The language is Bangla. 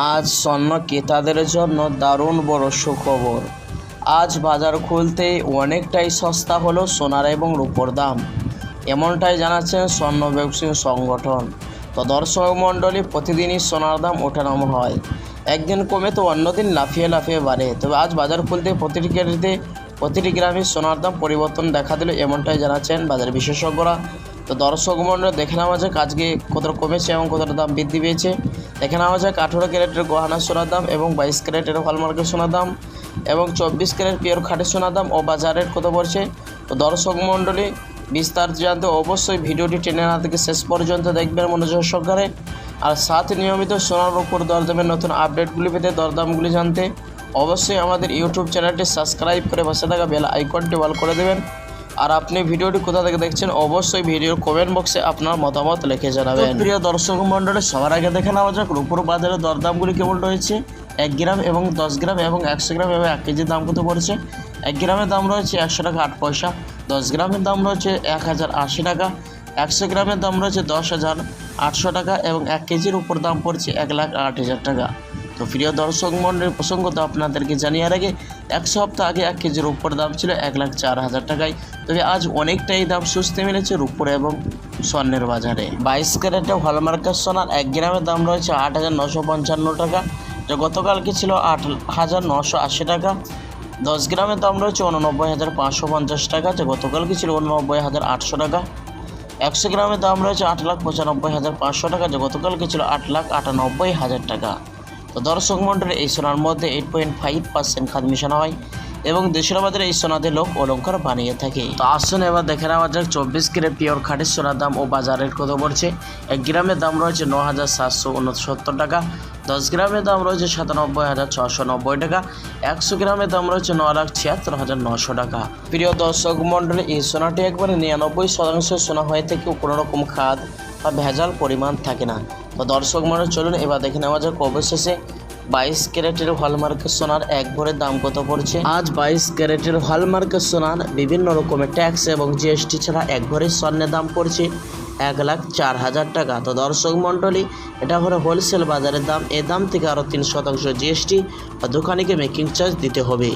আজ স্বর্ণ ক্রেতাদের জন্য দারুণ বড় সুখবর। আজ বাজার খুলতেই অনেকটাই সস্তা হলো সোনার এবং রূপোর দাম, এমনটাই জানাচ্ছেন স্বর্ণ ব্যবসায়ী সংগঠন। তো দর্শক মণ্ডলী, প্রতিদিনই সোনার দাম ওঠানামা হয়, একদিন কমে তো অন্যদিন লাফিয়ে লাফিয়ে বাড়ে। তবে আজ বাজার খুলতে প্রতিটি গ্রামে সোনার দাম পরিবর্তন দেখা দিল, এমনটাই জানাচ্ছেন বাজার বিশেষজ্ঞরা। তো দর্শক মণ্ডলী, দেখে নেওয়া যাক আজকে কতটা কমেছে এবং কতটা দাম বৃদ্ধি পেয়েছে। দেখে নেওয়া যাক 18 ক্যারেটের গহনা সোনার দাম এবং 22 ক্যারেটের হলমার্কের সোনার দাম এবং 24 ক্যারেট পিওর খাঁটি সোনার দাম ও বাজারের কত পড়ছে। তো দর্শক মণ্ডলী, বিস্তারিত জানতে অবশ্যই ভিডিওটি টেনে না থেকে শেষ পর্যন্ত দেখবেন মনোযোগ সহকারে। আর সাথে নিয়মিত সোনার উপর দরদামের নতুন আপডেটগুলি পেতে, দরদামগুলি জানতে অবশ্যই আমাদের ইউটিউব চ্যানেলটি সাবস্ক্রাইব করে পাশে থাকা বেল আইকনটি অল করে দেবেন। আর আপনি ভিডিওটি কোথা থেকে দেখছেন অবশ্যই ভিডিওর কমেন্ট বক্সে আপনার মতামত লিখে জানাবেন। প্রিয় দর্শক মণ্ডলী, সবার আগে দেখে নেওয়া যাক রূপোর বাজারের দরদামগুলি কেমন রয়েছে। 1 গ্রাম এবং 10 গ্রাম এবং 100 গ্রাম এবং 1 কেজির দাম কত পড়েছে। 1 গ্রামের দাম রয়েছে 100 টাকা 8 পয়সা, 10 গ্রামের দাম রয়েছে 1080 টাকা, 100 গ্রামের দাম রয়েছে 10,800 টাকা এবং 1 কেজির উপর দাম পড়ছে 1,08,000 টাকা। তো প্রিয় দর্শক মণ্ডলীর প্রসঙ্গত আপনাদেরকে জানিয়ে আগে 1 সপ্তাহ আগে 1 কেজির উপর দাম ছিল 1,04,000 টাকায়। তবে আজ অনেকটাই দাম সুস্থে মিলেছে রূপোর এবং স্বর্ণের বাজারে। 22 ক্যারেটে হলমার্কের সোনার 1 গ্রামের দাম রয়েছে 8,955 টাকা, যা গতকালকে ছিল 8,980 টাকা। 10 গ্রামের দাম রয়েছে 89,550 টাকা, যা গতকালকে ছিল 89,800 টাকা। 100 গ্রামের দাম রয়েছে 8,95,500 টাকা, যা গতকালকে ছিল 8,98,000 টাকা। তো দর্শক মণ্ডলী, এই সোনার মধ্যে 8.5% খাদ মিশানো হয় এবং দেশের বাজারে এই সোনাদের লোক অলঙ্কার বানিয়ে থাকে। তো আসুন এবার দেখে নেওয়া যাক 24 ক্যারেট পিওর খাঁটি সোনার দাম ও বাজারের কত পড়ছে। 1 গ্রামের দাম রয়েছে 9,769 টাকা, 10 গ্রামের দাম রয়েছে 97,690 টাকা, 100 গ্রামের দাম রয়েছে 9,76,900 টাকা। প্রিয় দর্শক মণ্ডলী, এই সোনাটি একবারে 99% সোনা হয়ে থেকে কোনো রকম খাদ বা ভেজাল পরিমাণ থাকে না। তো দর্শক মণ্ডলী, চলুন এবার দেখে নেওয়া যাক অবশেষে 22 ক্যারেটের হলমার্কের সোনার 1 ভরের দাম কত পড়ছে। আজ 22 ক্যারেটের হলমার্কের সোনার বিভিন্ন রকমের ট্যাক্স এবং জিএসটি ছাড়া 1 ভরের স্বর্ণের দাম পড়ছে 1,04,000 টাকা। তো দর্শক মণ্ডলী, এটা হলো হোলসেল বাজারের দাম। এই দাম থেকে আরও 3% জিএসটি বা দোকানিকে মেকিং চার্জ দিতে হবে।